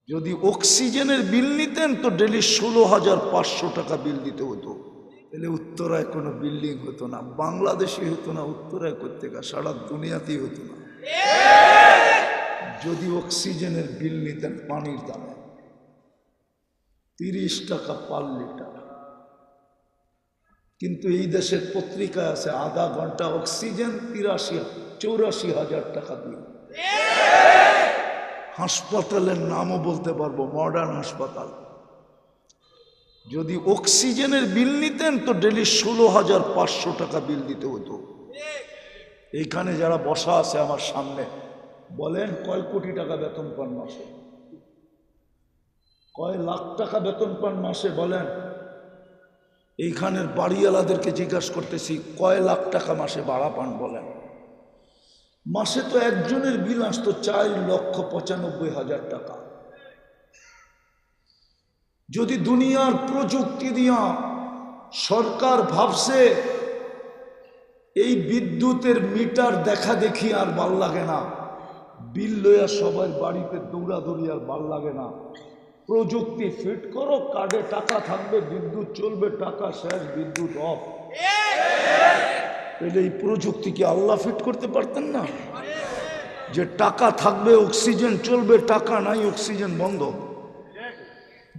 যদি অক্সিজেনের বিল নিতেন তো ডেলি 16,500 টাকা বিল দিতে হতো। তাহলে উত্তরায় কোনো বিল্ডিং হতো না, বাংলাদেশে হতো না, উত্তরায় করতে সারা দুনিয়াতেই হতো না। যদি অক্সিজেনের বিল নিতেন পানির দামে 30 টাকা পার লিটার, কিন্তু এই দেশের পত্রিকায় আছে আধা ঘন্টা অক্সিজেন 84,000 টাকা বিল। হাসপাতালের নামও বলতে পারবো, মডার্ন হাসপাতাল। যদি অক্সিজেনের বিল নিতেন তো ডেলি 16,500 টাকা বিল দিতে হতো। এইখানে যারা বসা আছে আমার সামনে, বলেন কয় কোটি টাকা বেতন পান মাসে? কয় লাখ টাকা বেতন পান মাসে? বলেন। এইখানের বাড়িওয়ালাদেরকে জিজ্ঞাসা করতেছি, কয় লাখ টাকা মাসে ভাড়া পান? বলেন। মাসে তো একজনের বিল আসতো 4,95,000 টাকা। যদি দুনিয়ার প্রযুক্তি দিয়া সরকার ভাবছে এই বিদ্যুতের মিটার দেখা দেখি আর ভাল লাগে না, বিল লইয়া সবাই বাড়িতে দৌড়াদৌড়ি আর ভাল লাগে না, প্রযুক্তি ফিট করো, কার্ডে টাকা থাকবে, বিদ্যুৎ চলবে, টাকা শেষ, বিদ্যুৎ অফ। এই প্রযুক্তি কি আল্লাহ ফিট করতে পারতেন না? যে টাকা থাকবে অক্সিজেন চলবে, টাকা নাই অক্সিজেন বন্ধ।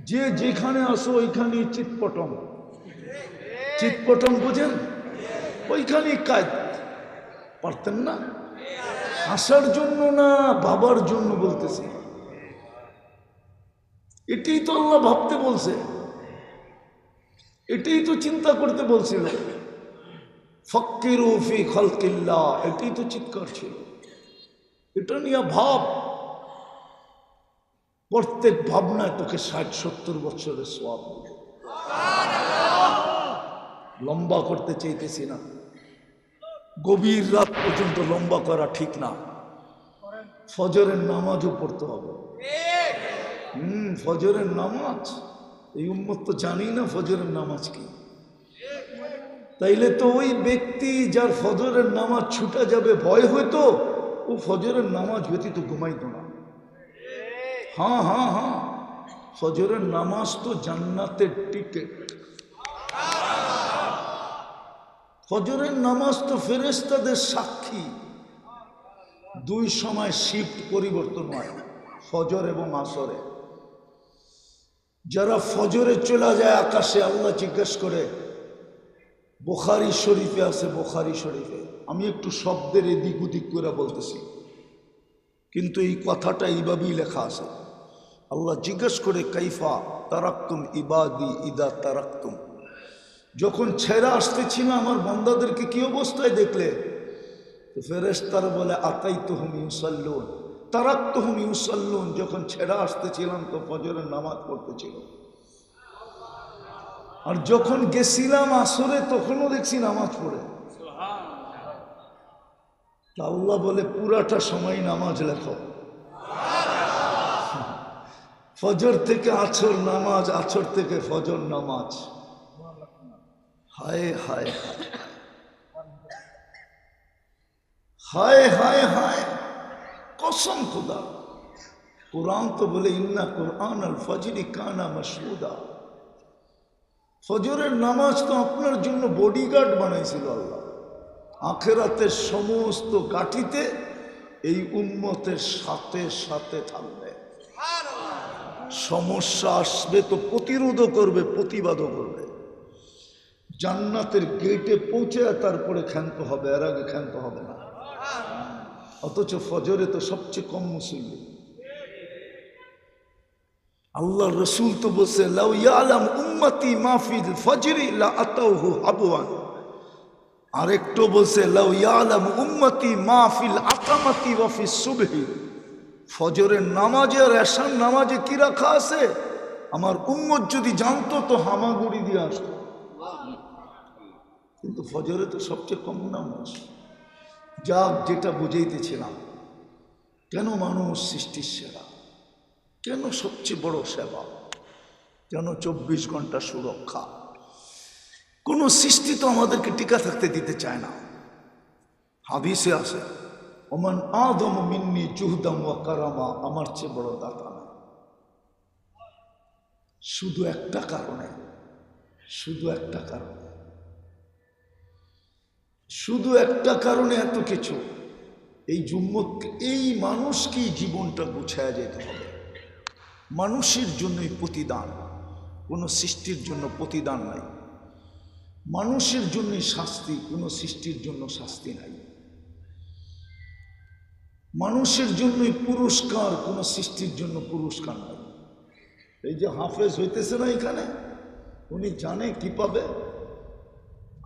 যে যেখানে আসো ওইখানেই চিৎপটম। চিৎপটম বুঝেন? ওইখানেই কাজ। পারতেন না? হাসার জন্য না, বাবার জন্য বলতেছি। এটাই তো আল্লাহ ভাবতে বলছে, এটাই তো চিন্তা করতে বলছিল। ফাক্কিরু ফি খালকিল্লাহ, এটাই তো চিৎকার ছিল। এটা নিয়ে ভাব, প্রত্যেক ভাবনায় তোকে 60-70 বছরের সওয়াব দিবে। লম্বা করতে চাইতেছি না, গভীর রাত পর্যন্ত লম্বা করা ঠিক না। ফজরের নামাজও পড়তে হবে। ফজরের নামাজ, এই উম্মত তো জানি না ফজরের নামাজ কি। তাইলে তো ওই ব্যক্তি যার ফজরের নামাজ ছুটা যাবে ভয় হইতো, ও ফজরের নামাজ ব্যতীত ঘুমাইতো না। হ্যাঁ হ্যাঁ হ্যাঁ, ফজরের নামাজ তো জান্নাতের টিকেট। ফজরের নামাজ তো ফেরেশতাদের সাক্ষী। দুই সময় শিফট পরিবর্তন হয়, ফজর এবং আসরে। যারা ফজরে চলে যায় আকাশে, আল্লাহ জিজ্ঞেস করে, বুখারী শরীফে আছে, বুখারী শরীফে, আমি একটু শব্দের এদিক ওদিক করে বলতেছি, কিন্তু এই কথাটা এইভাবেই লেখা আছে। আল্লাহ জিজ্ঞেস করে, কাইফা তারাকতুম ইবাদি ইদা তারাকতুম, যখন ছেড়ে আসতেছিল আমার বান্দাদেরকে কি অবস্থায় দেখলে? তো ফেরেশতারা বলে, আতাইতুহুম ইউসাল্লুন তারাকতুহুম ইউসাল্লুন, যখন ছেড়ে আসতেছিলাম তো ফজরের নামাজ পড়তেছিল, আর যখন গেছিলাম আসরে তখনও দেখছি নামাজ পড়ে। আল্লাহ বলে, পুরাটা সময় নামাজ লেখো। ফজর থেকে আছর নামাজ, আছর থেকে ফজর নামাজ। হায় হায় হায় হায় হায়, কসম খুদা, কুরআন তো বলে, ইন্না কুরআন আল ফজরি কানা মাশহুদা। ফজরের নামাজ তো আপনার জন্য বডিগার্ড বানাইছিল আল্লাহ। আখিরাতের সমস্ত গাঠিতে এই উম্মতের সাথে সাথে থাকবে। সমস্যা আসবে তো প্রতিরোধও করবে, প্রতিবাদও করবে। জান্নাতের গেটে পৌঁছে তারপরে ক্ষান্ত হবে, এর আগে ক্ষান্ত হবে না। অথচ ফজরে তো সবচেয়ে কম মুসল্লি। আল্লাহ রসুল তো বলছে, লাউ ইয়ালাম উম্মতি মা ফিল ফজরি লা আতাউহু আবওয়ান। আরেকটু বলছে, লাউ ইয়ালাম উম্মতি মা ফিল আকামাতি ওয়া ফিস সুবহি। ফজরের নামাজে আর এশার নামাজে কি রাখা আছে, আমার উম্মত যদি জানতো তো হামাগুড়ি দিয়ে আসতো। কিন্তু ফজরে তো সবচেয়ে কম নামাজ। যাক, যেটা বুঝাইতেছিলাম, কেন মানুষ সৃষ্টির সেরা, কেন সবচেয়ে বড় সেবা, কেন 24 ঘন্টা সুরক্ষা। কোন সৃষ্টি তো আমাদেরকে টিকা থাকতে দিতে চায় না। হাদিসে আছে, ওমান আদম মিন্নি জুহদাম ওয়া কারামা, আমার চেয়ে বড় দাতা না। শুধু একটা কারণে, শুধু একটা কারণে, শুধু একটা কারণে এত কিছু। এই এই মানুষকেই জীবনটা গুছায়া যেতে হবে। মানুষের জন্যই প্রতিদান, কোনো সৃষ্টির জন্য প্রতিদান নাই। মানুষের জন্যই শাস্তি, কোনো সৃষ্টির জন্য শাস্তি নাই। মানুষের জন্যই পুরস্কার, কোনো সৃষ্টির জন্য পুরস্কার নাই। এই যে হাফেজ হইতেছে না এখানে, উনি জানে কি পাবে।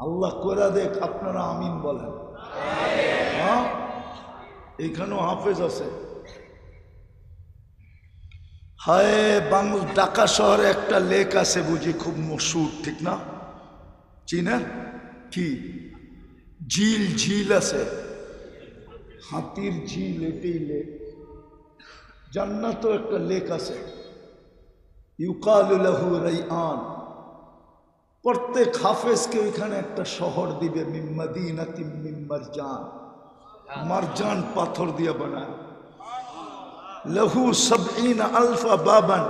আল্লাহ করে দেখ, আপনারা আমিন বলেন। হ্যাঁ, এইখানেও হাফেজ আছে। হায় ঢাকা শহরে একটা লেক আছে বুঝি, খুব মশহুর, ঠিক না? চিনেন কি? ঝিল, ঝিল আছে, হাতির ঝিল, এটাই লেক। জান্নাতও একটা লেক আছে, ইউকালু লাহু রাইআন। প্রত্যেক হাফেজকে ওইখানে একটা শহর দিবে, মিন মাদিনাতিন মিন মারজান, মারজান পাথর দিয়ে বানায়। লাহু ৭০ আলফা বাবান,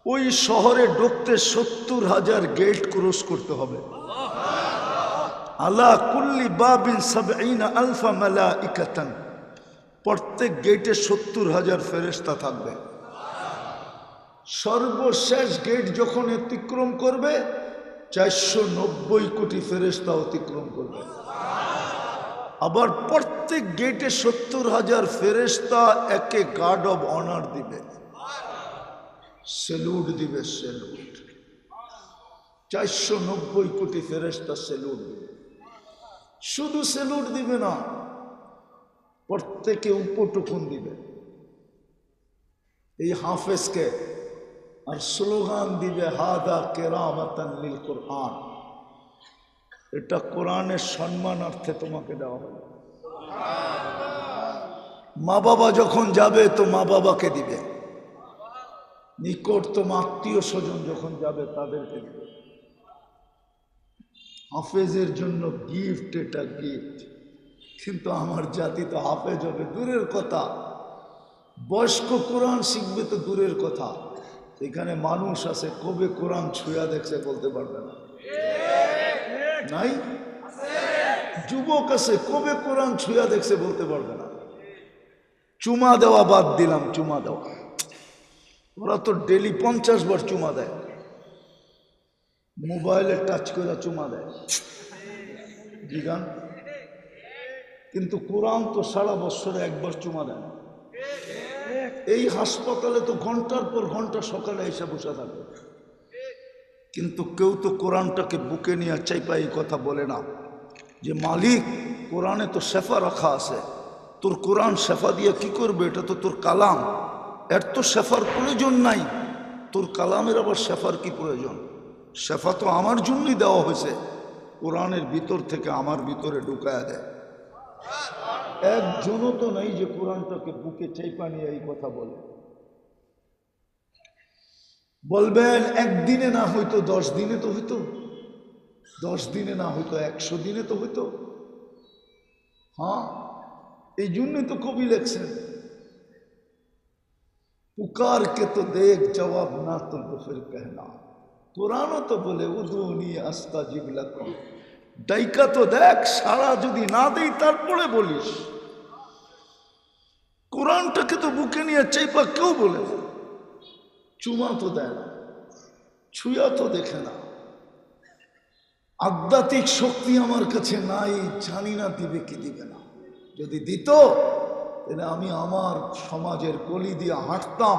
ওই শহরে ঢুকতে ৭০,০০০ গেট ক্রস করতে হবে। আলা কুল্লি বাবিন ৭০ আলফা মালাইকাতান, প্রত্যেক গেটে ৭০,০০০ ফেরেশতা থাকবে। সর্বশেষ গেট যখন অতিক্রম করবে, ৪৯০ কোটি ফেরেশতা অতিক্রম করবে। আবার প্রত্যেক গেটে ৭০,০০০ ফেরেশতা একে গার্ড অব অনার দিবে, সেলুট দিবে, সেলুট। ৪৯০ কোটি ফেরেশতা সেলুট দিবে। শুধু সেলুট দিবে না, প্রত্যেকে উপটুকুন দিবে এই হাফেজকে, আর স্লোগান দিবে হাদা কেরামাতান লিল কোরআন, এটা কোরআনের সম্মানার্থে তোমাকে দেওয়া হবে। মা বাবা যখন যাবে তো মা বাবাকে দিবে, নিকটতম আত্মীয় স্বজন যখন যাবে তাদেরকে দিবে। হাফেজের জন্য গিফট, এটা গিফট। কিন্তু আমার জাতি তো হাফেজ হবে দূরের কথা, বয়স্ক কোরআন শিখবে তো দূরের কথা। এখানে মানুষ আছে কবে কোরআন ছুঁয়া দেখছে বলতে পারবে না, নাই? যুবক আছে কবে কোরআন ছুঁয়া দেখছে বলতে পারবে না। চুমা দেওয়া বাদ দিলাম, চুমা দেওয়া, ওরা তো ডেলি 50 বার চুমা দেয়, মোবাইলে টাচ করে চুমা দেয়, জিগান। কিন্তু কোরআন তো সারা বছরে একবার চুমা দেয় না। এই হাসপাতালে তো ঘন্টার পর ঘন্টা সকালে এসে বসে থাকে, কিন্তু কেউ তো কোরআনটাকে বুকে নিয়ে চাইপা এই কথা বলে না যে মালিক, কোরআনে তো শেফা রাখা আছে, তোর কোরআন শেফা দিয়ে কি করবে? এটা তো তোর কালাম, এর তো শেফার প্রয়োজন নাই, তোর কালামের আবার শেফার কি প্রয়োজন? শেফা তো আমার জন্যই দেওয়া হয়েছে, কোরআনের ভিতর থেকে আমার ভিতরে ঢুকায়া দেয়। একজনও তো নাই যে কোরআনটাকে বুকে চাইপা নিয়ে এই কথা বলে। বলবেন একদিনে না হইতো 10 দিনে তো হইতো, 10 দিনে না হইতো 100 দিনে তো হইতো। হ্যাঁ, এই জন্যই তো কবি লেখছেন, পুকার কে তো দেখ জবাব না তো ফির कहना। কোরআনও তো বলে উদুনি আস্তাজিব লাকুম, ডাইকা তো দেখ, সারা যদি না দেই তারপরে বলিস। কোরআনটাকে তো বুকে নিয়ে চাইপা কেউ বলে না, চুমা তো দেয় না, ছুঁয়া তো দেখে না। আধ্যাত্মিক শক্তি আমার কাছে নাই, জানি না দিবে কি দিবে না। যদি দিত তাহলে আমি আমার সমাজের গলি দিয়ে হাঁটতাম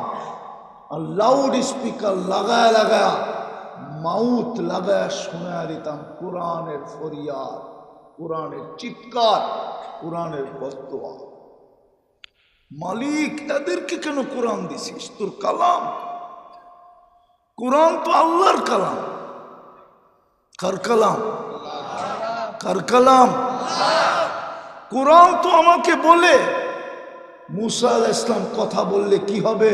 আর লাউড স্পিকার লাগায় লাগায়, মাউথ লাগায় শোনায় দিতাম কোরআনের ফরিয়াদ, কোরআনের চিৎকার, কোরআনের বদদোয়া। মালিক, এদেরকে কেন কোরআন দিছিস? তোর কালাম, কোরআন তো আল্লাহর কালাম। কার কালাম? কার কালাম? কোরআন তো আমাকে বলে মুসা আলাইহিস সালাম কথা বললে কি হবে,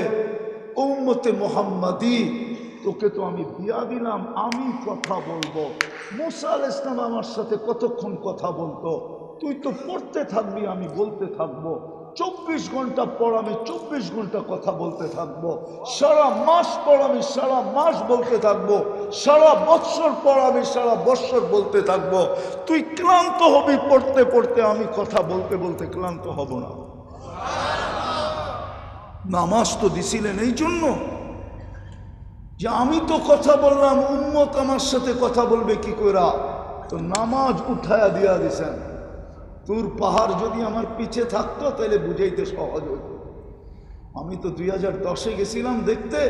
উম্মতে মুহাম্মাদি, তোকে তো আমি দিয়া দিলাম, আমি কথা বলবো। মুসা আলাইহিস সালাম আমার সাথে কতক্ষণ কথা বলতো, তুই তো পড়তে থাকবি, আমি বলতে থাকবো। 24 ঘন্টা পর আমি 24 ঘন্টা কথা বলতে থাকবো, সারা মাস পর আমি সারা মাস বলতে থাকবো, সারা বৎসর পর আমি সারা বৎসর বলতে থাকবো। তুই ক্লান্ত হবি পড়তে পড়তে, আমি কথা বলতে বলতে ক্লান্ত হব না। নামাজ তো দিছিলেন এই জন্য যে আমি তো কথা বললাম, উম্মত আমার সাথে কথা বলবে কি কইরা, তো নামাজ উঠায়া দিয়া দিছেন। তোর পাহাড় যদি আমার পিছে থাকতো তাহলে বুঝাইতে সহজ হইত। আমি তো 2010-এ গেছিলাম দেখতে,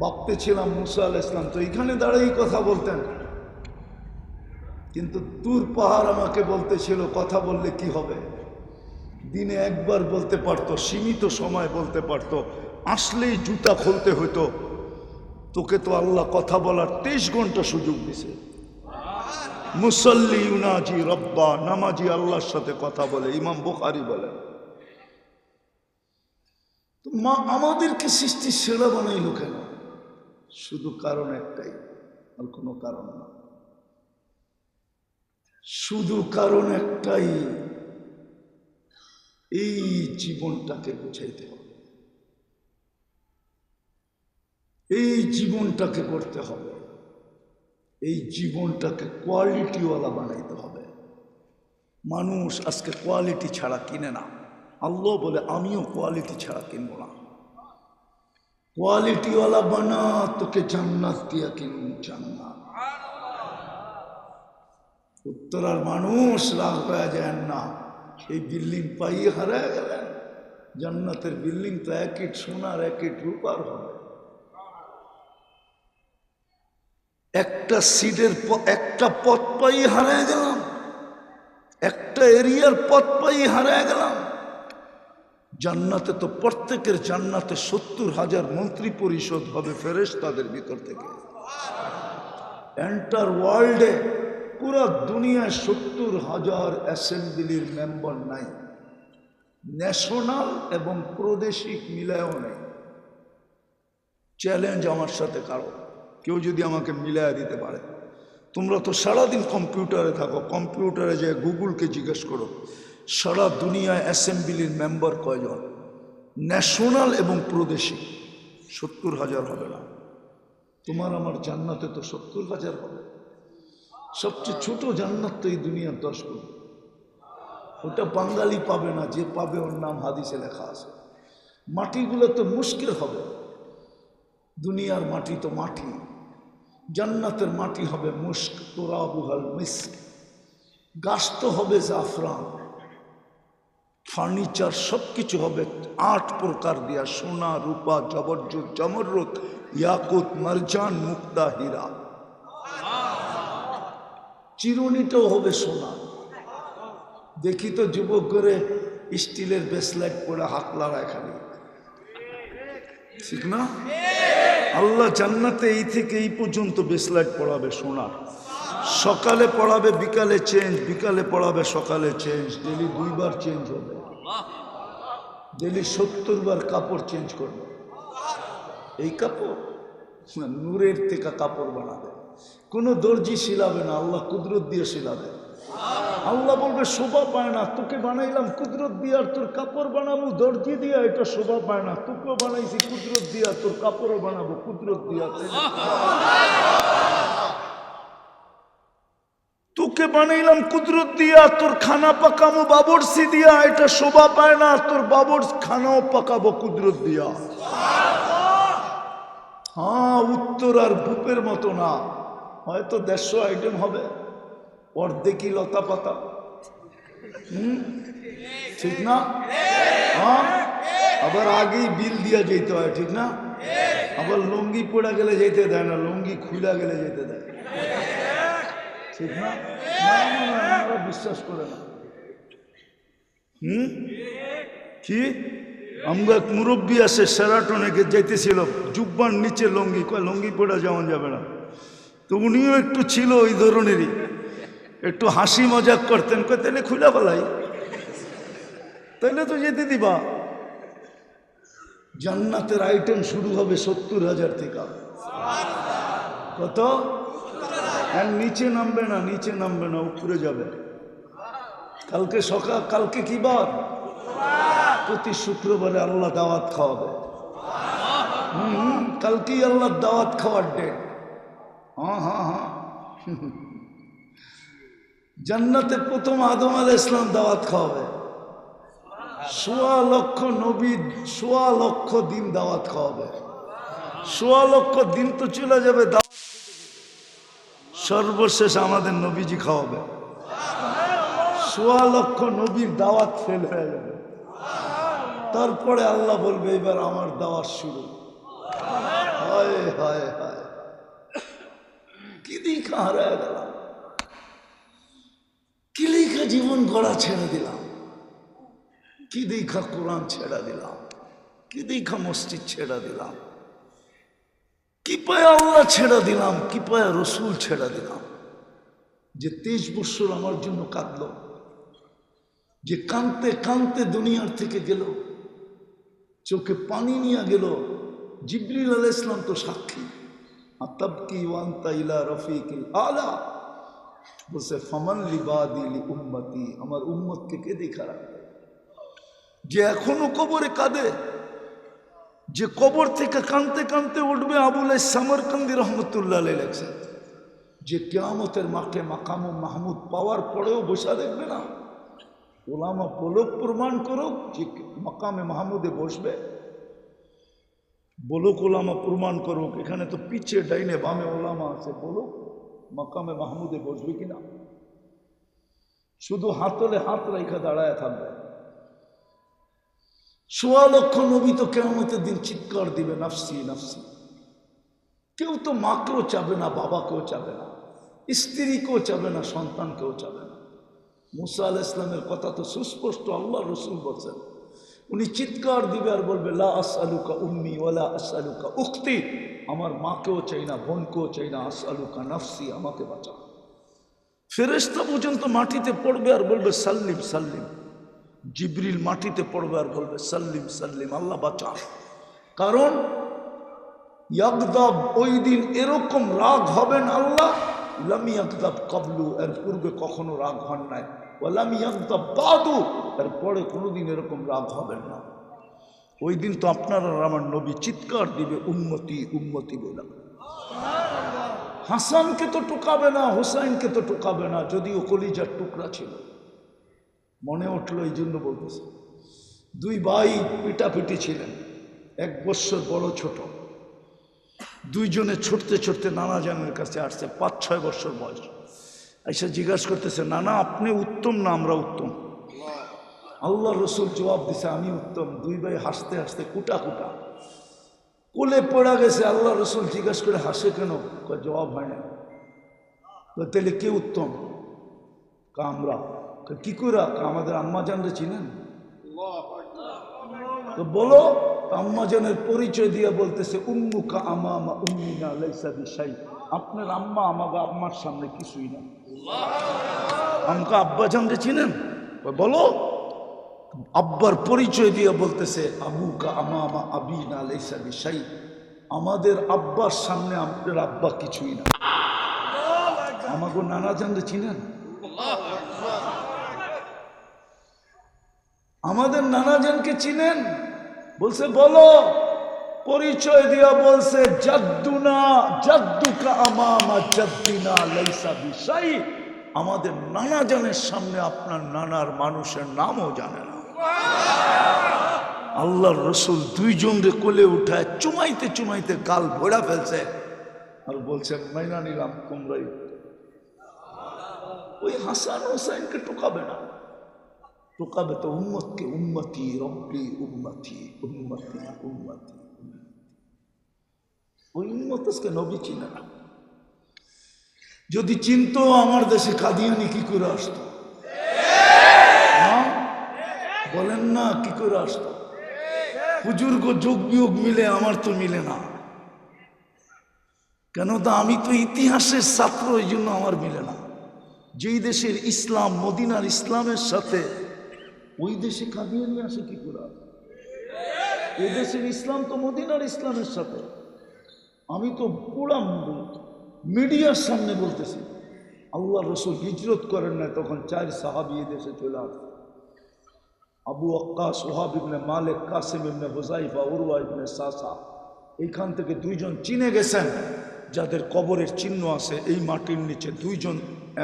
ভাবতে ছিলাম মুসা আলাইহিস সালাম তো এখানে দাঁড়িয়ে কথা বলতেন, কিন্তু তুর পাহাড় আমাকে বলতেছিল কথা বললে কি হবে। দিনে একবার বলতে পারতো, সীমিত সময় বলতে পারতো, আসলেই জুতা খুলতে হইতো। তোকে তো আল্লাহ কথা বলার 23 ঘন্টা সুযোগ দিছে। মুসল্লি ইউনাজি রব্বা, নামাজি আল্লাহর সাথে কথা বলে, ইমাম বুখারী বলেন। তো মা আমাদেরকে সৃষ্টি সেরা বানাইল কেন? শুধু কারণ একটাই, আর কোনো কারণ না। শুধু কারণ একটাই, এই জীবনটাকে বুঝাইতে হবে, এই জীবনটাকে করতে হবে, এই জীবনটাকে কোয়ালিটিওয়ালা বানাইতে হবে। মানুষ আজকে কোয়ালিটি ছাড়া কিনে না। আল্লাহ বলে আমিও কোয়ালিটি ছাড়া কিনব না। কোয়ালিটিওয়ালা বানা, তোকে জান্নাত দিয়া কিনব, জান্নাত। উত্তরার মানুষ রাগ হয়ে যায় না, এই বিল্ডিং পাইয়ে হারায় গেলেন। জান্নাতের বিল্ডিং তো এক ইট সোনার এক ইট রূপার হবে। একটা সিটের একটা পথ পাই হারায় গেলাম, একটা এরিয়ার পথ পাই হারায় গেলাম। জান্নাতে তো প্রত্যেকের জান্নাতে 70,000 মন্ত্রী পরিষদ হবে ফেরেশতাদের ভিতর থেকে। এন্টার ওয়ার্ল্ডে পুরা দুনিয়ায় 70,000 অ্যাসেম্বলির মেম্বার নাই, ন্যাশনাল এবং প্রাদেশিক মিলায়ও নেই। চ্যালেঞ্জ আমার সাথে কারো, কেউ যদি আমাকে মিলাইয়া দিতে পারে। তোমরা তো সারাদিন কম্পিউটারে থাকো, কম্পিউটারে যে গুগলকে জিজ্ঞেস করো সারা দুনিয়ায় অ্যাসেম্বলির মেম্বার কয়জন, ন্যাশনাল এবং প্রাদেশিক। 70,000 হবে না। তোমার আমার জান্নাতে তো 70,000 হবে। সবচেয়ে ছোট জান্নাত তো এই দুনিয়ার 10 গুণ। ওটা বাঙালি পাবে না, যে পাবে ওর নাম হাদিসে লেখা আছে। মাটিগুলো তো মুশকিল হবে। দুনিয়ার মাটি তো মাটি, জান্নাতের মাটি হবে মুস্ক, তুরাবুহাল মিস্ক। গাছ তো হবে জাফরান, ফার্নিচার সবকিছু হবে 8 প্রকার দিয়া, সোনা রূপা জবরজুত জমরুত ইয়াকুত মারজান মুক্তা হীরা। চিরুনিটাও হবে সোনা। দেখি তো যুবক করে স্টিলের ব্রেসলেট পরে হাত লড়ায় খালি, ঠিক না? আল্লাহ জান্নাতে এই থেকে এই পর্যন্ত ব্রেসলেট পড়াবে সোনার। সকালে পড়াবে, বিকালে চেঞ্জ, বিকালে পড়াবে, সকালে চেঞ্জ। ডেলি 2 বার চেঞ্জ হবে, ডেলি 70 বার কাপড় চেঞ্জ করবে। এই কাপড় নূরের থেকে কাপড় বানাবে, কোনো দর্জি শিলাবে না, আল্লাহ কুদরত দিয়ে শিলাবে। আল্লাহ বলবে শোভা পায় না, তোকে বানাইলাম কুদরত দিয়ে, আর তোর কাপড় বানাবো দর্জি দিয়া, এটা শোভা পায় না। তোকেও বানাইছি কুদরত দিয়া, তোর কাপড়ও বানাবো কুদরত দিয়া। তোকে বানাইলাম কুদরত দিয়া, তোর খানা পাকামো বাবরসি দিয়া, এটা শোভা পায় না, তোর বাবর খানাও পাকাবো কুদরত দিয়া। হ্যাঁ, উত্তর আর ভূপের মতো না, হয়তো 150 আইটেম হবে, অর্ধেকই লতা পাতা। ঠিক না? হ্যাঁ, আবার আগেই বিল দিয়া যেতে হয়, ঠিক না? আবার লুঙ্গি পড়া গেলে যেতে দেয় না, লুঙ্গি খুলা গেলে যেতে দেয়, ঠিক না? আমরা বিশ্বাস করে না। কি আমরা এক মুরব্বী আছে সেরাটনে যাইতেছিল, জুব্বার নিচে লুঙ্গি, কয় লুঙ্গি পড়া যেমন যাবে না। তো উনিও একটু ছিল ওই ধরনেরই, একটু হাসি মজাক করতেন, কয় তাহলে খুলে ফেলাই, তাহলে তো যেতে দিবা। জান্নাতের আইটেম শুরু হবে 70,000 থেকে। কত? আর নিচে নামবে না, নিচে নামবে না, উপরে যাবে। কালকে সকাল, কালকে কি বার? প্রতি শুক্রবারে আল্লাহ দাওয়াত খাওয়াবে। কালকেই আল্লাহ দাওয়াত খাওয়ার ডেট। হ্যাঁ হ্যাঁ হ্যাঁ, জান্নাতে প্রথম আদম আলাইহিস সালাম দাওয়াত খাওয়াবে। ১.৫ লক্ষ নবী ১.৫ লক্ষ দিন দাওয়াত খাওয়াবে। ১.৫ লক্ষ দিন তো চলে যাবে দাওয়াত, সর্বশেষ আমাদের নবীজি খাওয়াবে। ১.৫ লক্ষ নবীর দাওয়াত ফেল হয়ে যাবে, তারপরে আল্লাহ বলবে এবার আমার দাওয়াত শুরু। হায় হায় হায়, কি দেখা হারায় গেলাম, কি লেখা জীবন গড়া ছেড়ে দিলাম, কি দেখা কোরআন ছেড়া দিলাম, কি দেখা মসজিদ ছেড়া দিলাম, কি পায়ে আল্লাহ ছেড়া দিলাম, কি পায়ে রসুল ছেড়া দিলাম। যে 23 বছর আমার জন্য কাঁদল, যে কাঁদতে কাঁদতে দুনিয়ার থেকে গেল, চোখে পানি নিয়ে গেল। জিবরিল আলাইহিস সালাম তো সাক্ষী। আতাবকি ওয়ান্তা ইলা রফিকিল আলা, বলছে ফামান লিবাদি লি উম্মতি, আমার উম্মতকে কে দেখা রাখবে। যে এখনো কবরে কাঁদে, যে কবর থেকে কাঁদতে কাঁদতে উঠবে, আবুল সামরকান্দি রহমতুল্লাহ আলাইহি লেখছেন, যে কিয়ামতের মাঠে মাকাম মাহমুদ পাওয়ার পরেও বসা দেখবে না। ওলামা বলুক, প্রমাণ করুক যে মাকামে মাহমুদে বসবে, বলুক ওলামা প্রমাণ করুক। এখানে তো পিছে ডাইনে বামে ওলামা আছে, বলুক মাকামে মাহমুদে বসবে কিনা। শুধু হাতলে হাত রেখা দাঁড়ায় থাকবে। ১.৫ লক্ষ নবী তো কিয়ামতের দিন চিৎকার দিবে নাফসি নাফসি। কেউ তো মাকেও চাবে না, বাবাকেও চাবে না, স্ত্রীকেও চাবে না, সন্তানকেও চাবে না। মুসা আলাইহিস সালামের কথা তো সুস্পষ্ট, আল্লাহ রসুল বলছেন, উনি চিৎকার দিবে আর বলবে লা আসআলুকা উম্মি ওয়ালা আসআলুকা উখতি, আমার মাকেও চাই না, বোনকেও চাই না, আসআলুকা নাফসি, আমাকে বাঁচাও। ফেরেশতা পর্যন্ত মাটিতে পড়বে আর বলবে সাল্লিম সাল্লিম। জিবরিল মাটিতে পড়বে আর বলবে সাল্লিম সাল্লিম, আল্লাহ বাঁচান। কারণ ইয়াগদাব, ওই দিন এরকম রাগ হবেন আল্লাহ, লাম ইয়াগদাব কাবলু, এর পূর্বে কখনো রাগ হন নাই, ওয়ালাম ইয়াগদাব বাদু, এর পরে কোনোদিন এরকম রাগ হবেন না। ওই দিন তো আপনার আর আমার নবী চিৎকার দিবে উম্মতি উম্মতি বলে। হাসানকে তো টোকাবে না, হুসাইনকে তো টোকাবে না, যদিও কলিজার টুকরা ছিল। মনে উঠলো এই জন্য বলতেছে, 2 ভাই পিটাপিটি ছিলেন, 1 বৎসর বড় ছোট। 2 জনে ছুটতে ছুটতে নানা জানের কাছে আসছে, 5-6 বছর বয়স। এসে জিজ্ঞাসা করতেছে, নানা আপনি উত্তম না আমরা উত্তম? আল্লাহ রসুল জবাব দিছে, আমি উত্তম। 2 ভাই হাসতে হাসতে কুটা কুটা কোলে পড়া গেছে। আল্লাহ রসুল জিজ্ঞাসা করে, হাসে কেন? জবাব হয় না। তাহলে কে উত্তম? আমরা। কি করে? আমাদের আম্মা জানরে চিনেন? তো বলো। আম্মাজানের পরিচয় দিয়ে বলতেছে, উম্মুকা আমামা উম্মিনা লাইসা বিশাই, আপনার আম্মা আমাকে আম্মার সামনে কিছুই না। আমাকে আব্বা জানরে চিনেন? বলো। আব্বার পরিচয় দিয়ে বলতেছে, আবুকা আমামা আবিনা লাইসা বিশাই, আমাদের আব্বার সামনে আপনার আব্বা কিছুই না। আমাকে নানা জানরে চিনেন? আমাদের নানাজানকে চিনেন? বলছে বলো। পরিচয় দিয়া বলছে, জাদ্দুনা জাদ্দুকা আমামা জাদ্দিনা লাইসা বিশাই, আমাদের নানাজানের সামনে আপনার নানার মানুষের নামও জানে না। আল্লাহর রসুল 2 জনরে কোলে উঠায় চুমাইতে চুমাইতে গাল ভরা ফেলছে আর বলছে, মাইনা নিলাম তোমরাই। ওই হাসান হোসাইনকে টোকাবে না, টোকাবে তো উম্মতকে। উম্মতি রব্বি উম্মতি উম্মতি উম্মতি। ওই উম্মত আজকে নবী চিনে না। যদি চিনতো, আমার দেশে কাদিয়ানি কি করে আসতো? বলেন না, কি করে আসতো? হুজুর গো, যোগ বিয়োগ মিলে, আমার তো মিলে না। কেন? তো আমি তো ইতিহাসের ছাত্র, এই জন্য আমার মিলে না। যেই দেশের ইসলাম মদিনার ইসলামের সাথে, ওই দেশে কাদিয়ানি আসে কি করে? এই দেশের ইসলাম তো মদিনার ইসলামের সাথে। আমি তো পুরা মিডিয়ার সামনে বলতেছি, আল্লাহ রসুল হিজরত করেন না, তখন 4 সাহাবী দেশে চলে আসে। আবু ওয়াক্কাস, ওহাব ইবনে মালিক, কাসিম ইবনে হুযাইফা, উরওয়া ইবনে সাসা, এইখান থেকে দুইজন চিনে গেছেন যাদের কবরের চিহ্ন আছে। এই মাটির নিচে দুইজন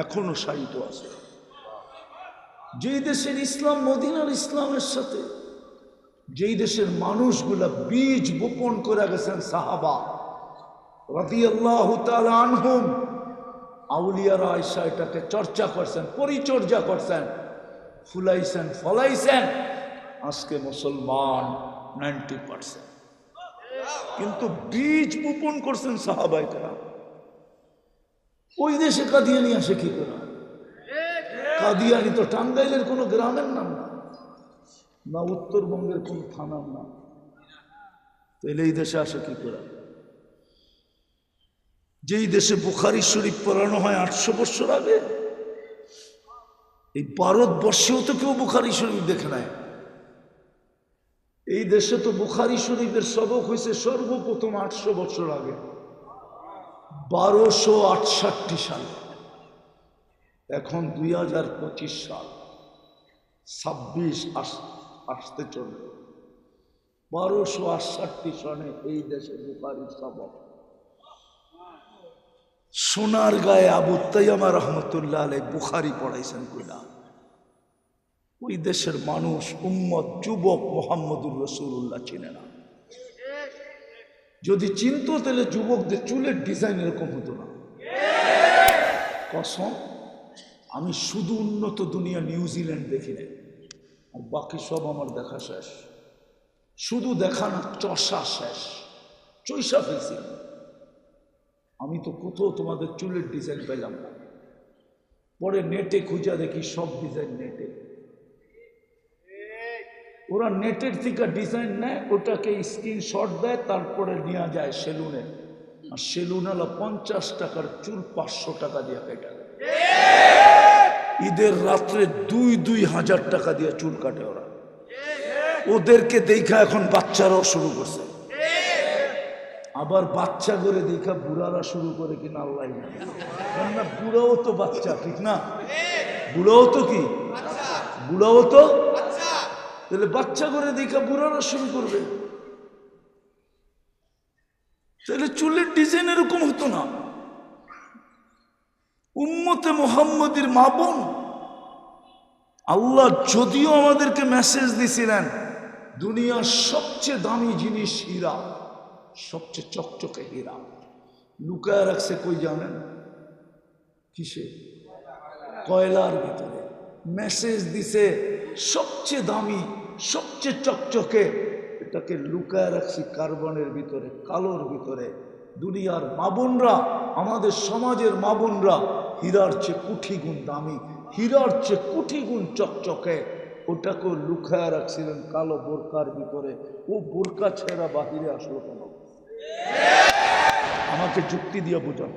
এখনো শায়িত আছে। যেই দেশের ইসলাম মদিনার ইসলামের সাথে, যেই দেশের মানুষগুলা বীজ বপন করে গেছেন সাহাবা রাদিয়াল্লাহু তাআলা আনহুম, আউলিয়ারা আয়েশা এটাকে চর্চা করছেন, পরিচর্যা করছেন, ফুলাইছেন, ফলাইছেন। আজকে মুসলমান 90%, কিন্তু বীজ বপন করছেন সাহাবায়ে কেরাম। ওই দেশে কাদিয়ানি আসে কি করে? কাদিয়ানি তো টাঙ্গাইলের কোনো গ্রামের নাম না, না উত্তরবঙ্গের কোন থানার নাম। তাহলে এই দেশে আসে কি করে? যেই দেশে বুখারী শরীফ পড়ানো হয় 800 বছর আগে, এই ভারতবর্ষেও তো কেউ বুখারী শরীফ দেখে নাই। এই দেশে তো বুখারী শরীফের সবক হয়েছে সর্বপ্রথম 800 বছর আগে, 1268 সালে। এখন 2025 সাল, 26 আসতে চলবে। 1268 সনে এই দেশে বুখারীর সবক। সোনার গায়ে আবু তাইয়ামা রহমতুল্লাহ আলাইহি বুখারী পড়াইছেন কইলা। ওই দেশের মানুষ, উম্মত, যুবক মুহাম্মদুর রাসূলুল্লাহ চিনে না। যদি চিনত তাহলে যুবকদের চুলের ডিজাইন এরকম হতো না। কসম, আমি শুধু উন্নত দুনিয়া নিউজিল্যান্ড দেখি নাই, আর বাকি সব আমার দেখা শেষ। শুধু দেখা না, চষা শেষ, চৈষা ফেলছি। আমি তো কোথাও তোমাদের চুলের ডিজাইন পেলাম না। পরে নেটে খুঁজা দেখি সব ডিজাইন নেটে। ওরা নেটের থেকে ডিজাইন নেয়, ওটাকে স্ক্রিনশট দেয়, তারপরে নেওয়া যায় সেলুনে। আর সেলুন হলো 50 টাকার চুল 500 টাকা দিয়ে কেটে দেয়। ঈদের রাত্রে 2,000 টাকা দিয়ে চুল কাটে ওরা। ওদেরকে দেখা এখন বাচ্চারাও শুরু করছে। আবার বাচ্চা করে দেখা বুড়ারা শুরু করে কিনা আল্লাহ জানে। না, বুড়াও তো বাচ্চা, ঠিক না? বুড়াও তো কি, বুড়াও তো, তাহলে বাচ্চা করে দেখা বুড়ারা শুরু করবে। তাহলে চুলের ডিজাইন এরকম হতো না। উম্মতে মুহাম্মদীর মা বোন, আল্লাহ যদিও আমাদেরকে মেসেজ দিছিলেন দুনিয়ার সবচেয়ে দামি জিনিস হীরা, সবচেয়ে চকচকে হীরা, লুকায় রাখছে কই জানেন? কিসে? কয়লার ভিতরে। মেসেজ দিছে সবচেয়ে দামি, সবচেয়ে চকচকে, এটাকে লুকায় রাখছি কার্বনের ভিতরে, কালোর ভিতরে। দুনিয়ার মা বোনরা, আমাদের সমাজের মা বোনরা হীরার চেয়ে কোটি গুণ দামি, হীরার চেয়ে কোটি গুণ চকচকে, ওটাকেও লুকায় রাখছিলেন কালো বোরকার ভিতরে। ও বোরকা ছেড়া বাহিরে আসলো কেন? আমাকে যুক্তি দিয়ে বোঝান।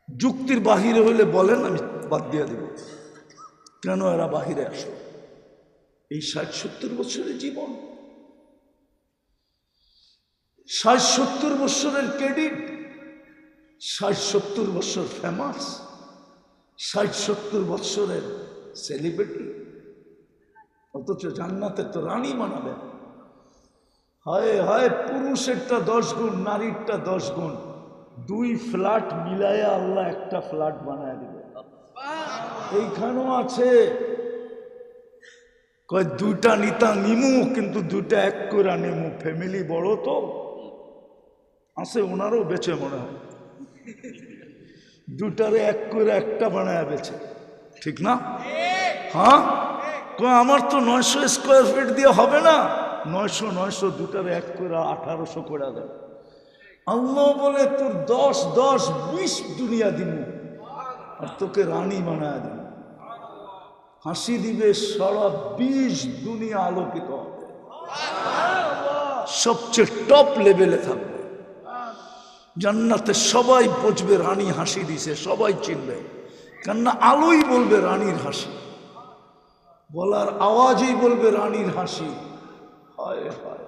যুক্তির বাহিরে হইলে বলেন, আমি বাদ দিয়ে দেব। কেন এরা বাহিরে আসলো? এই 60-70 বছরের জীবন, 60-70 বছরের ক্রেডিট, 60-70 বছর ফেমাস, 60-70 বছরের সেলিব্রিটি, অথচ জান্নাতে তো রানী বানাবেন। হায় হায়, পুরুষেরটা 10 গুণ, নারীরটা 10 গুণ, 2 ফ্ল্যাট মিলাইয়া আল্লাহ একটা ফ্ল্যাট বানায় দিবে। এইখানেও আছে, কয় 2টা নিতা নিমু, কিন্তু 2টা এক করে নেমু, ফ্যামিলি বড় তো আছে, ওনারও বেচে মনে হয়, 2টারে এক করে একটা বানায় বেচে, ঠিক না? হ্যাঁ, আমার তো 900 স্কোয়ার ফিট দিয়ে হবে না, 900 2টারে এক করে 1800 করে দেয়। আল্লাহ বলে তোর 10 দুনিয়া দিমু, আর তোকে রানী বানায় দিব। হাসি দিবে সারা 20 দুনিয়া আলোকিত হবে, সবচেয়ে টপ লেভেলে থাকবে। জান্নাতে সবাই বুঝবে রানী হাসি দিছে, সবাই চিনবে, কেননা আলোই বলবে রানীর হাসি, গলার আওয়াজই বলবে রানীর হাসি। হায় হায়,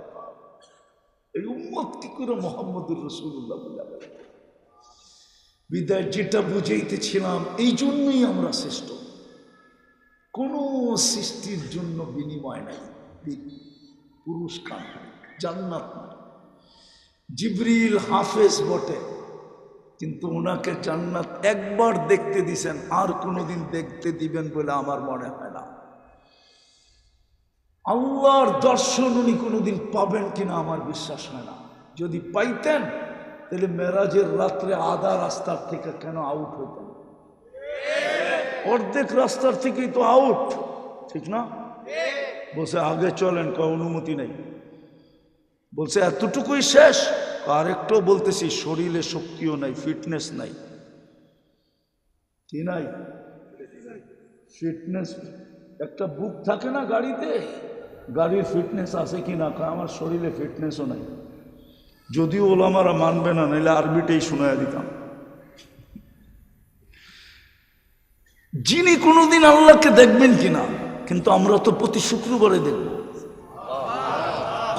এই উম্মত কি করে মুহাম্মদুর রাসূলুল্লাহ বলে? বিদায় যেটা বুঝাইতেছিলাম, এই জন্যই আমরা শ্রেষ্ঠ। কোনো সৃষ্টির জন্য বিনিময় নাই, পুরস্কার নাই, জান্নাত নাই। জিবরিল হাফেজ বটে, কিন্তু ওনাকে জান্নাত একবার দেখতে দিছেন, আর কোনোদিন দেখতে দিবেন বলে আমার মনে হয় না। আল্লাহর দর্শন উনি কোনোদিন পাবেন কিনা আমার বিশ্বাস হয় না। যদি পাইতেন তাহলে মেরাজের রাত্রে আধা রাস্তার থেকে কেন আউট হইতেন? অর্ধেক রাস্তার থেকেই তো আউট, ঠিক না? বলছে আগে চলেন, অনুমতি নেই। বলছে এতটুকুই শেষ, আরেকটু বলতেছি শরীরে শক্তিও নাই, ফিটনেস নাই। কি নাই? ফিটনেস। একটা বুক থাকে না গাড়িতে, গাড়ির ফিটনেস আছে কিনা? আমার শরীরে ফিটনেসও নাই। যদিও ওলামারা মানবে না, নাহলে আরবিটাই শোনায় দিতাম। যিনি কোনোদিন আল্লাহকে দেখবেন কিনা, কিন্তু আমরা তো প্রতি শুক্রবারে দেখব,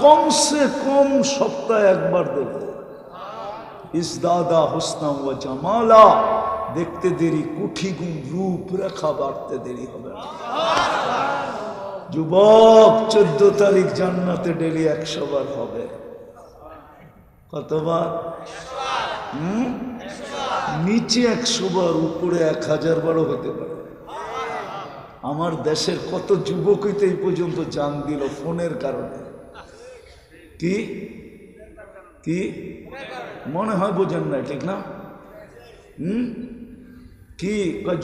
কমসে কম সপ্তাহে একবার দেখব। ইসদাদা হুসনা ওয়া জামালা, দেখতে দেরি কুঠি গুণ রূপ রেখা বাড়তে দেরি হবে না। যুবক 14 তারিখ জান্নাতে ডেলি 100 বার হবে। কতবার? নিচে 100 বার, উপরে 1000 বারও হতে পারে। আমার দেশের কত যুবকই তো এই পর্যন্ত জান দিল ফোনের কারণে। কি কি মনে হয় বোঝেন না, ঠিক না? কি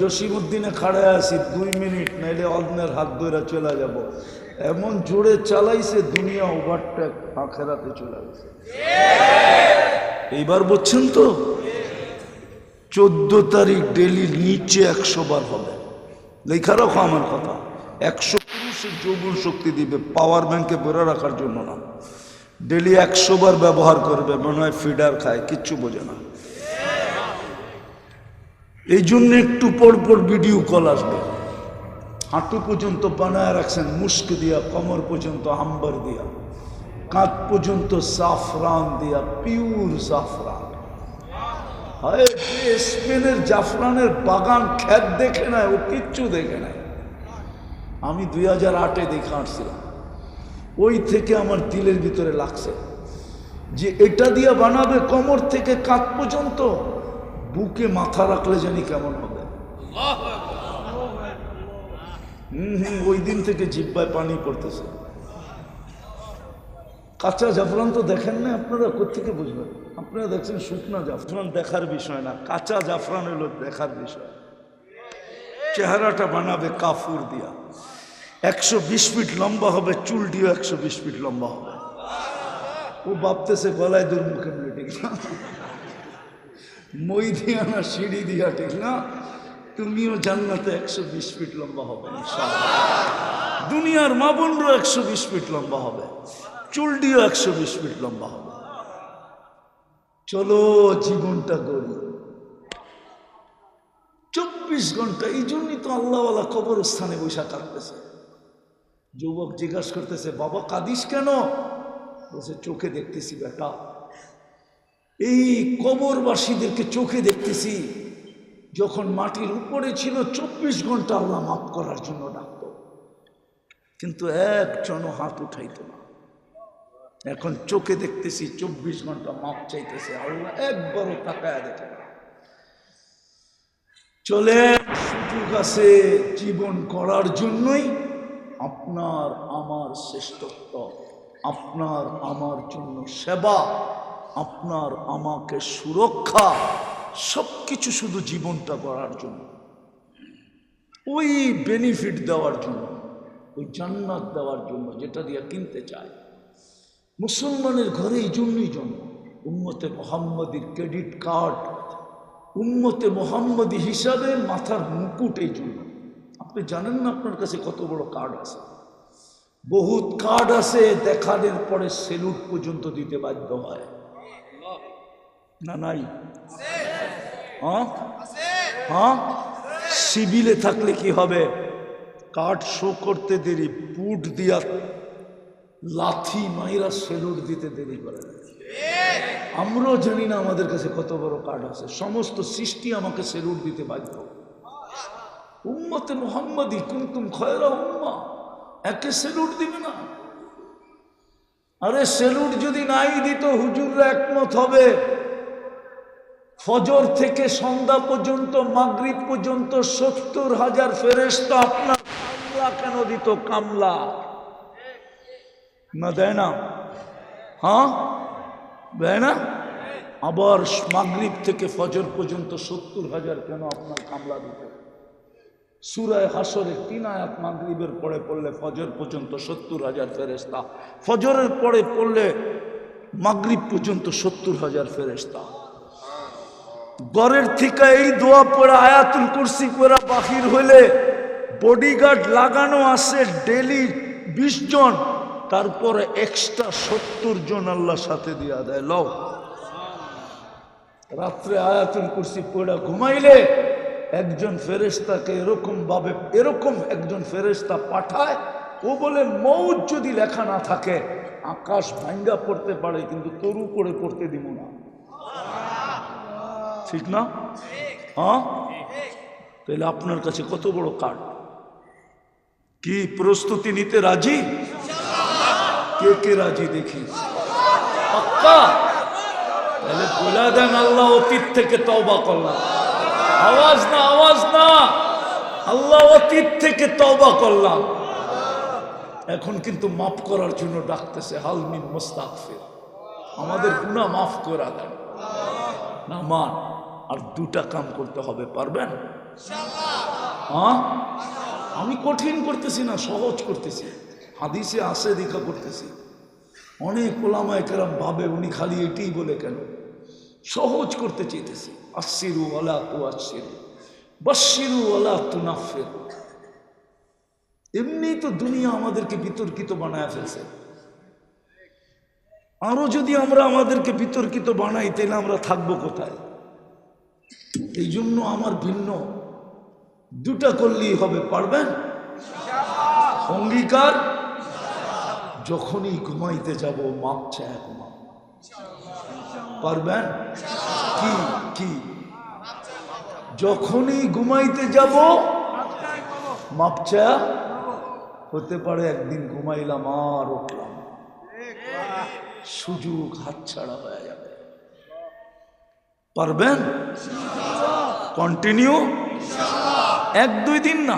জসিমউদ্দিনে খাড়ায় আছি 2 মিনিট, নাইলে অন্যের হাত ধরে চলে যাব। এমন জোরে চালাইছে, দুনিয়া ওভারটেক, আখেরাতে চলে গেছে। এইবার বুঝছেন তো? 14 তারিখ ডেলি নিচে 100 বার হবে। লেখা রাখো আমার কথা। 100 পুরুষের যৌবন শক্তি দিবে, পাওয়ার ব্যাংকে ভরে রাখার জন্য না। ডেলি 100 বার ব্যবহার করবে, মনে হয় ফিডার খায়, কিচ্ছু বোঝে না। এই জন্য একটু পর পর ভিডিও কল আসবে। হাঁটু পর্যন্ত বানায় রাখছেন মুস্ক দিয়া, কমর পর্যন্ত আম্বার দিয়া, কাঁধ পর্যন্ত জাফরান দিয়া, পিওর জাফরান। স্পেনের জাফরানের বাগান ক্ষেত দেখে নাই, ও কিচ্ছু দেখে নাই। আমি 2008-এ দেখে আসছিলাম। ওই থেকে আমার দিলের ভিতরে লাগছে যে এটা দিয়ে বানাবে কোমর থেকে কাঁধ পর্যন্ত, বুকে মাথা রাখলে জানি কেমন হবে। ওই দিন থেকে জিহ্বায় পানি পড়তেছে। কাঁচা জাফরান তো দেখেন না আপনারা, কোত্থেকে বুঝবেন? আপনারা দেখছেন শুকনা জাফরান, দেখার বিষয় না। কাঁচা জাফরান হলো দেখার বিষয়। চেহারাটা বানাবে কাফুর দিয়া, 120 ফিট লম্বা হবে, চুল দিয়েও 120 ফিট লম্বা হবে। ও ভাবতেছে গলায় দূর মুখে মিলে, ঠিক না? মই দিয়া না সিঁড়ি দিয়া, ঠিক না? তুমিও জান্নাতে 120 ফিট লম্বা হবে ইনশাআল্লাহ। দুনিয়ার মা বোনরও 120 ফিট লম্বা হবে, চুল দিয়েও 120 ফিট লম্বা হবে। চলো জীবনটা গড়ি। 24 ঘন্টা। এই জন্যই তো আল্লাহওয়ালা কবরস্থানে বৈশা কাটতেছে। যুবক জিজ্ঞাসা করতেছে, বাবা কাঁদিস কেন? বলছে চোখে দেখতেছি বেটা, এই কবরবাসীদেরকে চোখে দেখতেছি। যখন মাটির উপরে ছিল 24 ঘন্টা আল্লাহ মাফ করার জন্য ডাকত, কিন্তু একজনও হাত উঠাইতো না। এখন চোখে দেখতেছি 24 ঘন্টা মাফ চাইতেছে, আল্লাহ একবারও তাকায় দেখে না। চলে সুযোগ আছে জীবন করার জন্যই। আপনার আমার শ্রেষ্ঠত্ব, আপনার আমার জন্য সেবা, আপনার আমাকে সুরক্ষা, সবকিছু শুধু জীবনটা করার জন্য, ওই বেনিফিট দেওয়ার জন্য, ওই জান্নাত দেওয়ার জন্য যেটা দিয়ে কিনতে চায়। মুসলমানের ঘরে এই জন্যই জন্ম। উম্মতে মোহাম্মদীর ক্রেডিট কার্ড, উম্মতে মোহাম্মদী হিসাবে মাথার মুকুট এই জন্য। আপনি জানেন না আপনার কাছে কত বড় কার্ড আছে? বহুত কার্ড আছে, দেখানোর পরে সেলুট পর্যন্ত দিতে বাধ্য হয় না? নাই? হ্যাঁ হ্যাঁ, সিভিলে থাকলে কি হবে? কার্ড শো করতে দেরি, পুট দিয়া লাথি মাইরা সেলুট দিতে দেরি করে। আমরাও জানি না আমাদের কাছে কত বড় কার্ড আছে। সমস্ত সৃষ্টি আমাকে সেলুট দিতে বাধ্য। উম্মতে মুহাম্মাদি কুনতুম খায়রা উম্মাহ, একে সেলুট দিবে না? আরে সেলুট যদি নাই দিত হুজুররা একমত হবে, ফজর থেকে সন্ধ্যা পর্যন্ত মাগরিব পর্যন্ত 70,000 ফেরেশতা আপনার কামলা কেন দিত? কামলা না দেয় না? হ্যাঁ দেয় না? আবার মাগরিব থেকে ফজর পর্যন্ত 70,000 কেন আপনার কামলা দিত? সূরা হাশরের 3 আয়াত মাগরিবের পরে পড়লে ফজর পর্যন্ত 70,000 ফেরেশতা, ফজরের পরে পড়লে মাগরিব পর্যন্ত 70,000 ফেরেশতা। ঘরের থেকে এই দোয়া পড়ে আয়াতুল কুরসি পড়া বাহির হইলে বডিগার্ড লাগানো আছে ডেলি 20 জন, তারপরে এক্সট্রা 70 জন আল্লাহ সাথে দিয়া দেয়। লও, রাত্রে আয়াতুল কুরসি পড়া ঘুমাইলে একজন ফেরেশতাকে এরকম একজন ফেরেশতা পাঠায়, ও বলে মৌত যদি লেখা না থাকে আকাশ ভাঙ্গা পড়তে পারে, কিন্তু তরু করে পড়তে দিব না। ঠিক না? হ্যাঁ, তাহলে আপনার কাছে কত বড় কার্ড। কি প্রস্তুতি নিতে রাজি? কে কে রাজি দেখি? পাক্কা? তাহলে বলে দেন আল্লাহ অতীত থেকে তওবা করলাম। আওয়াজ না, আওয়াজ না, আল্লাহ অতীত থেকে তওবা করলাম। এখন কিন্তু মাফ করার জন্য ডাকতেছে, হাল মিন মুস্তাগফির, আমাদের গুনাহ মাফ করে দেন। না মান, আর 2টা কাম করতে হবে, পারবেন? হ্যাঁ, আমি কঠিন করতেছি না, সহজ করতেছি। হাদিসে আসে দেখা করতেছি। অনেক ওলামায়ে কেরাম ভাবে উনি খালি এটাই বলে কেন, সহজ করতে চাইতেছি। আশিরু ওয়ালা তুআশিরু, বাশশিরু ওয়ালা তুনাফিরু। এমনি তো দুনিয়া আমাদেরকে বিতর্কিত বানায় ফেলছে। আরো যদি আমরা আমাদেরকে বিতর্কিত বানাই তাহলে আমরা থাকবো কোথায়? এই জন্য আমার ভিন্ন 2টা করলেই হবে। পারবেন? অঙ্গীকার। যখনই ঘুমাইতে যাব মাপ চায় ঘুমাব। পারবেন? কি কি? যখনই ঘুমাইতে যাব মাপ চায়। হতে পারে একদিন ঘুমাইলাম আর উঠলাম, সুযোগ হাতছাড়া হয়ে যাবে। পারবেন? কন্টিনিউ। 1-2 দিন না,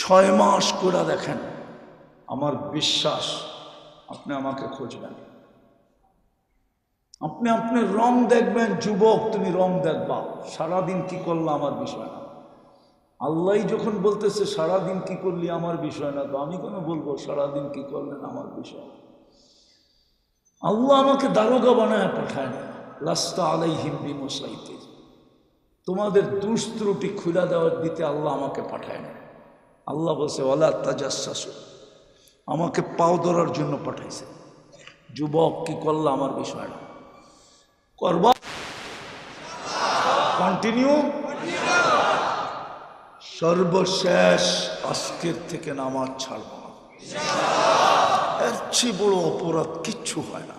6 মাস করে দেখেন। আমার বিশ্বাস আপনি আমাকে খুঁজবেন, আপনি আপনার রং দেখবেন। যুবক, তুমি রং দেখবা, সারাদিন কি করলা আমার বিষয় না। আল্লাহ যখন বলতেছে সারাদিন কি করলি আমার বিষয় না, তো আমি কেন বলবো সারাদিন কি করলেন আমার বিষয়? আল্লাহ আমাকে দারোগা বানায় পাঠায় না। লাস্তা আলাইহিম বিমুসাইতির, তোমাদের দুষ ত্রুটি খুলে দেওয়ার দিতে আল্লাহ আমাকে পাঠায় না। আল্লাহ বলছে ওয়ালা তাজাসসু, আমাকে পাও ধরার জন্য পাঠাইছে। যুবক, কি করলা আমার বিষয় না, করবা। কন্টিনিউ। সর্বশেষ আজকের থেকে নামাজ ছাড়ব না। এর চেয়ে বড় অপরাধ কিচ্ছু হয় না,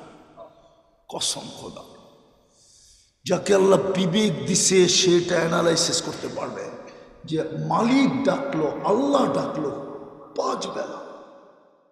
কসম খোদা। যাকে আল্লাহ বিবেক দিছে সেটা অ্যানালাইসিস করতে পারবে যে মালিক ডাকলো, আল্লাহ ডাকলো 5 বেলা,